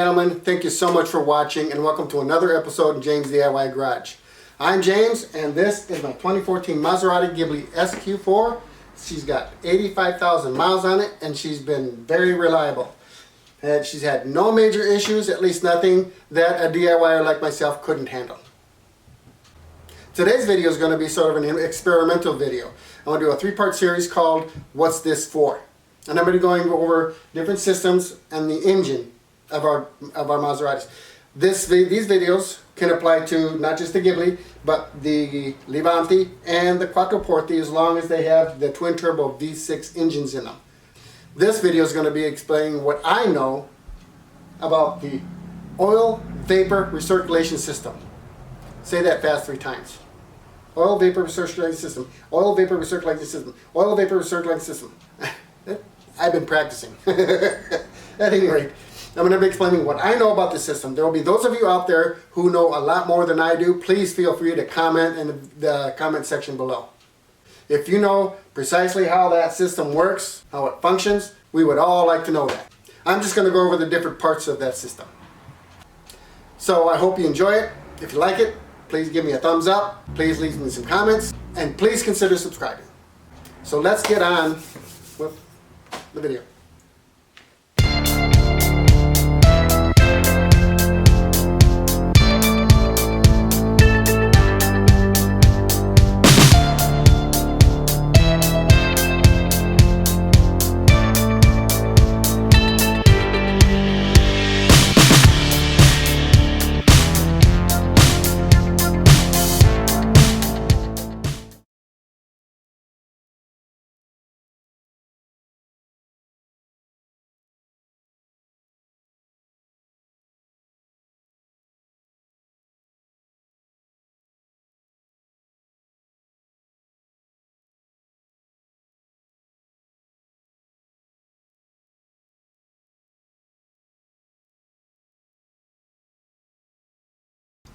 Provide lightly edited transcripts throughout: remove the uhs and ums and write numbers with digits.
gentlemen, thank you so much for watching and welcome to another episode in James DIY Garage. I'm James and this is my 2014 Maserati Ghibli SQ4. She's got 85,000 miles on it and she's been very reliable. And she's had no major issues, at least nothing that a DIYer like myself couldn't handle. Today's video is going to be sort of an experimental video. I'm going to do a three-part series called What's This For? And I'm going to be going over different systems and the engine of our Maseratis. These videos can apply to not just the Ghibli, but the Levante and the Quattroporte, as long as they have the twin turbo V6 engines in them. This video is going to be explaining what I know about the oil vapor recirculation system. Say that fast 3 times. Oil vapor recirculating system. Oil vapor recirculating system. Oil vapor recirculating system. I've been practicing. At any rate, I'm going to be explaining what I know about the system. There will be those of you out there who know a lot more than I do. Please feel free to comment in the comment section below. If you know precisely how that system works, how it functions, we would all like to know that. I'm just going to go over the different parts of that system. So I hope you enjoy it. If you like it, please give me a thumbs up. Please leave me some comments. And please consider subscribing. So let's get on with the video.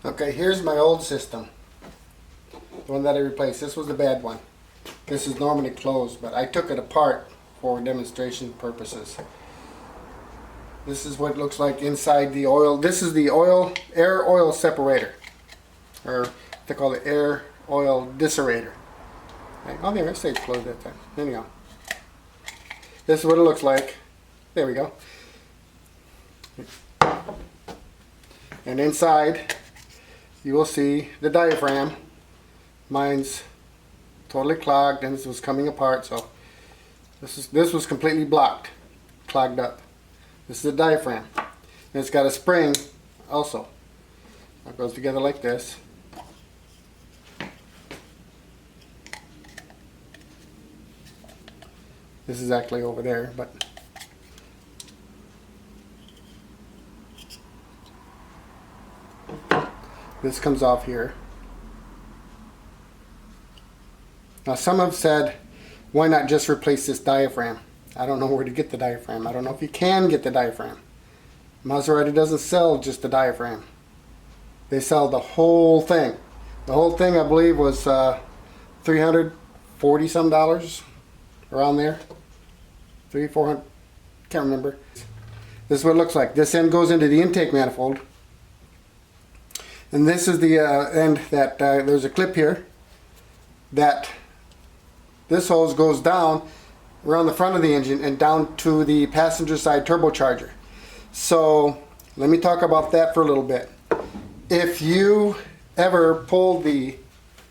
Okay, here's my old system. The one that I replaced. This was the bad one. This is normally closed, but I took it apart for demonstration purposes. This is what it looks like inside the oil. This is the air oil separator. Or they call it air oil disserator. Oh, there, it stays closed that time. Anyhow. This is what it looks like. There we go. And inside you will see the diaphragm. Mine's totally clogged and this was coming apart, so this was completely blocked, clogged up. This is the diaphragm. And it's got a spring also. It goes together like this. This is actually over there, but this comes off here. Now some have said, why not just replace this diaphragm? I don't know where to get the diaphragm. I don't know if you can get the diaphragm. Maserati doesn't sell just the diaphragm. They sell the whole thing. The whole thing I believe was $340 some, around there. $300-400, can't remember. This is what it looks like. This end goes into the intake manifold. And this is the end that there's a clip here that this hose goes down around the front of the engine and down to the passenger side turbocharger. So let me talk about that for a little bit. If you ever pull the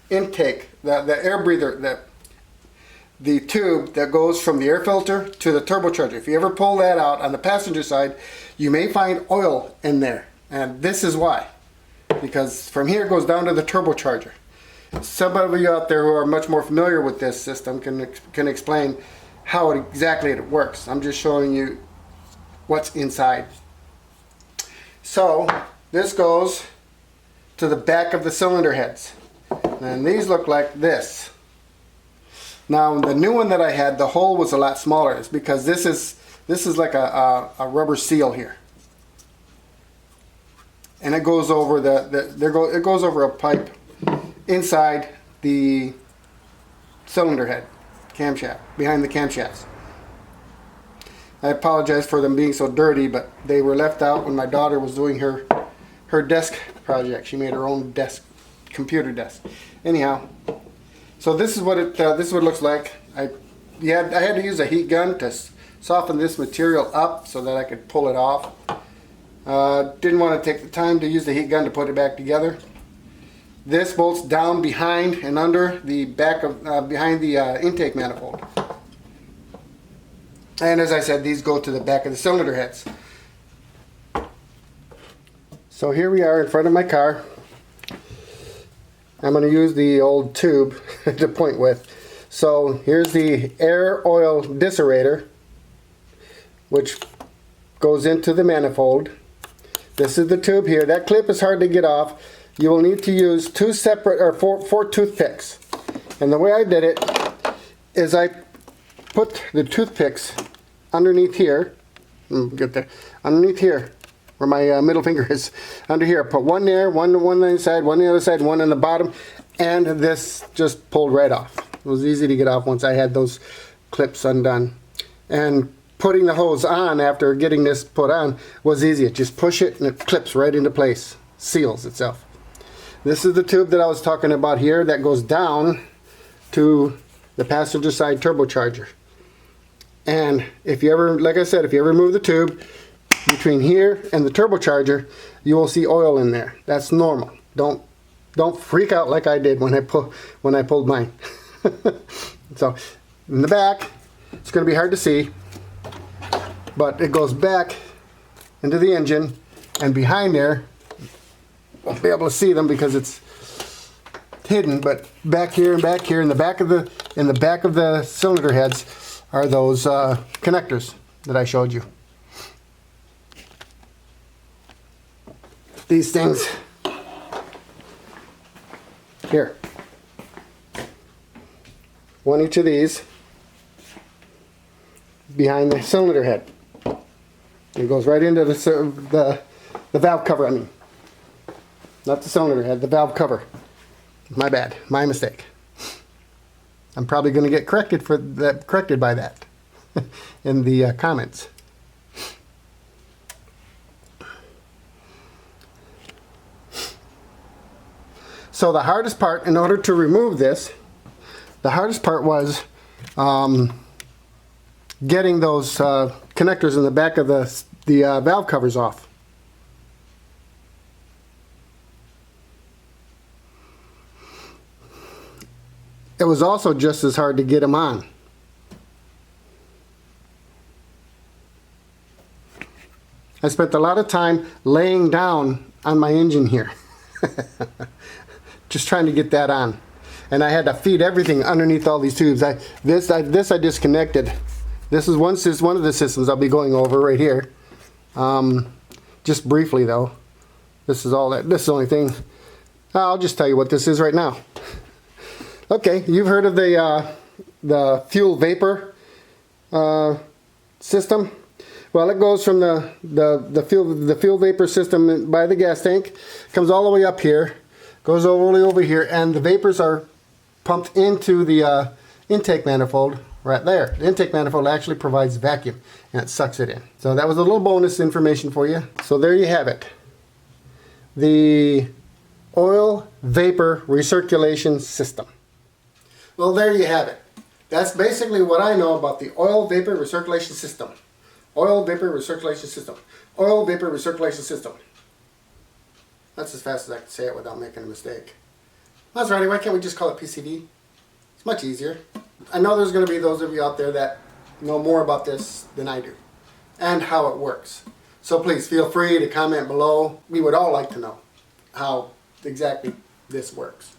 intake, the air breather, the tube that goes from the air filter to the turbocharger, if you ever pull that out on the passenger side, you may find oil in there. And this is why. Because from here it goes down to the turbocharger. Some of you out there who are much more familiar with this system can explain how exactly it works. I'm just showing you what's inside. So this goes to the back of the cylinder heads. And these look like this. Now the new one that I had, the hole was a lot smaller. It's because this is like a rubber seal here. And it goes over it goes over a pipe inside the cylinder head camshaft, behind the camshafts. I apologize for them being so dirty, but they were left out when my daughter was doing her desk project. She made her own desk, computer desk. Anyhow, so this is what it looks like. I had to use a heat gun to soften this material up so that I could pull it off. Didn't want to take the time to use the heat gun to put it back together. This bolts down behind and under the back of behind the intake manifold. And as I said, these go to the back of the cylinder heads. So here we are in front of my car. I'm going to use the old tube to point with. So here's the air oil disserator, which goes into the manifold. This is the tube here. That clip is hard to get off. You will need to use four toothpicks. And the way I did it is I put the toothpicks underneath here. Get there. Underneath here, where my middle finger is. Under here. Put one there, one on the side, one on the other side, one on the bottom. And this just pulled right off. It was easy to get off once I had those clips undone. And putting the hose on after getting this put on was easy. Just push it and it clips right into place. Seals itself. This is the tube that I was talking about here that goes down to the passenger side turbocharger. And if you ever, like I said, if you ever move the tube between here and the turbocharger, you will see oil in there. That's normal. Don't freak out like I did when I pulled mine. So in the back, it's going to be hard to see, but it goes back into the engine, and behind there, won't be able to see them because it's hidden, but back here and back here in the back of the cylinder heads are those connectors that I showed you. These things here, one each of these behind the cylinder head. It goes right into the valve cover. I mean, not the cylinder head, the valve cover. My bad, my mistake. I'm probably going to get corrected by that in the comments. So the hardest part, in order to remove this, the hardest part was getting those connectors in the back of the valve covers off. It was also just as hard to get them on. I spent a lot of time laying down on my engine here. Just trying to get that on. And I had to feed everything underneath all these tubes. This I disconnected. This is one of the systems I'll be going over right here. Just briefly though. This is the only thing. I'll just tell you what this is right now. Okay, you've heard of the fuel vapor system. Well, it goes from the fuel vapor system by the gas tank, comes all the way up here, goes all the way over here, and the vapors are pumped into the intake manifold right there. The intake manifold actually provides vacuum, and it sucks it in. So that was a little bonus information for you. So there you have it. The oil vapor recirculation system. Well, there you have it. That's basically what I know about the oil vapor recirculation system. Oil vapor recirculation system. Oil vapor recirculation system. That's as fast as I can say it without making a mistake. Maserati, why can't we just call it PCV? It's much easier. I know there's going to be those of you out there that know more about this than I do and how it works. So please feel free to comment below. We would all like to know how exactly this works.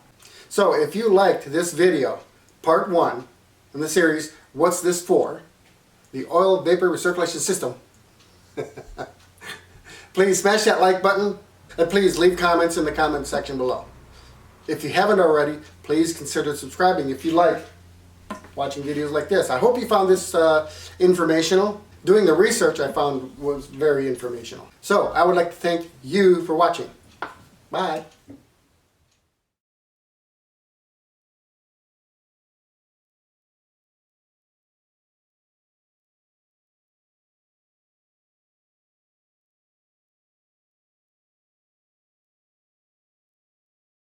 So if you liked this video, part 1 in the series, What's This For? The Oil Vapor Recirculation System. Please smash that like button, and please leave comments in the comment section below. If you haven't already, please consider subscribing if you like watching videos like this. I hope you found this informational. Doing the research I found was very informational. So I would like to thank you for watching. Bye.